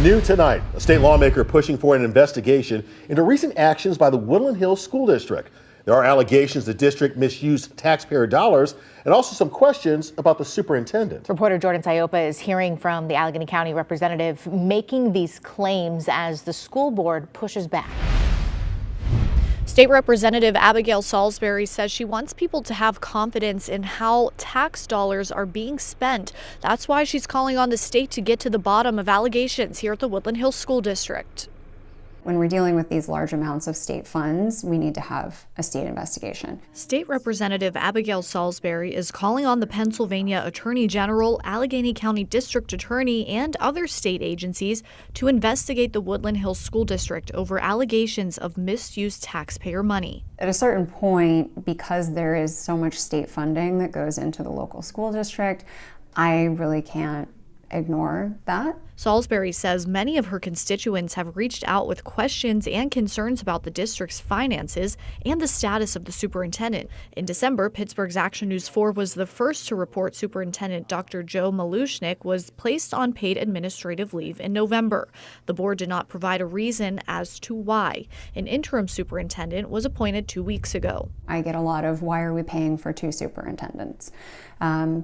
New tonight, a state lawmaker pushing for an investigation into recent actions by the Woodland Hills School District. There are allegations the district misused taxpayer dollars and also some questions about the superintendent. Reporter Jordan Sayopa is hearing from the Allegheny County representative making these claims as the school board pushes back. State Representative Abigail Salisbury says she wants people to have confidence in how tax dollars are being spent. That's why she's calling on the state to get to the bottom of allegations here at the Woodland Hills School District. When we're dealing with these large amounts of state funds, we need to have a state investigation. State Representative Abigail Salisbury is calling on the Pennsylvania Attorney General, Allegheny County District Attorney, and other state agencies to investigate the Woodland Hills School District over allegations of misused taxpayer money. At a certain point, because there is so much state funding that goes into the local school district, I really can't ignore that. Salisbury says many of her constituents have reached out with questions and concerns about the district's finances and the status of the superintendent. In December, Pittsburgh's Action News 4 was the first to report Superintendent Dr. Joe Malushnik was placed on paid administrative leave in November. The board did not provide a reason as to why. An interim superintendent was appointed 2 weeks ago. I get a lot of, why are we paying for two superintendents?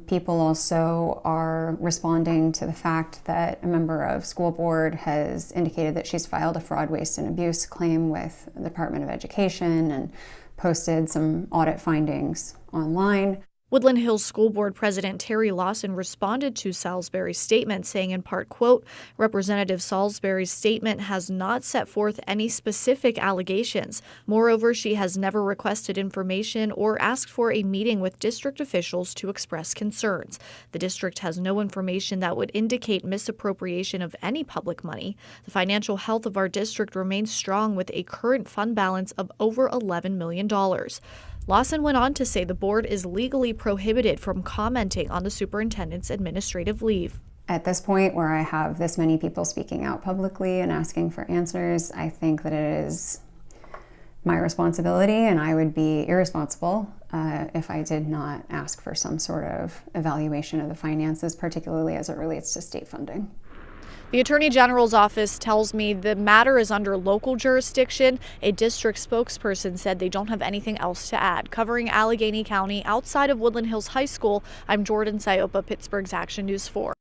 People also are responding to the fact that a member of school board has indicated that she's filed a fraud, waste, and abuse claim with the Department of Education and posted some audit findings online. Woodland Hills School Board President Terry Lawson responded to Salisbury's statement, saying in part, quote, Representative Salisbury's statement has not set forth any specific allegations. Moreover, she has never requested information or asked for a meeting with district officials to express concerns. The district has no information that would indicate misappropriation of any public money. The financial health of our district remains strong with a current fund balance of over $11 million. Lawson went on to say the board is legally prohibited from commenting on the superintendent's administrative leave. At this point where I have this many people speaking out publicly and asking for answers, I think that it is my responsibility, and I would be irresponsible if I did not ask for some sort of evaluation of the finances, particularly as it relates to state funding. The Attorney General's office tells me the matter is under local jurisdiction. A district spokesperson said they don't have anything else to add. Covering Allegheny County outside of Woodland Hills High School, I'm Jordan Sayopa, Pittsburgh's Action News 4.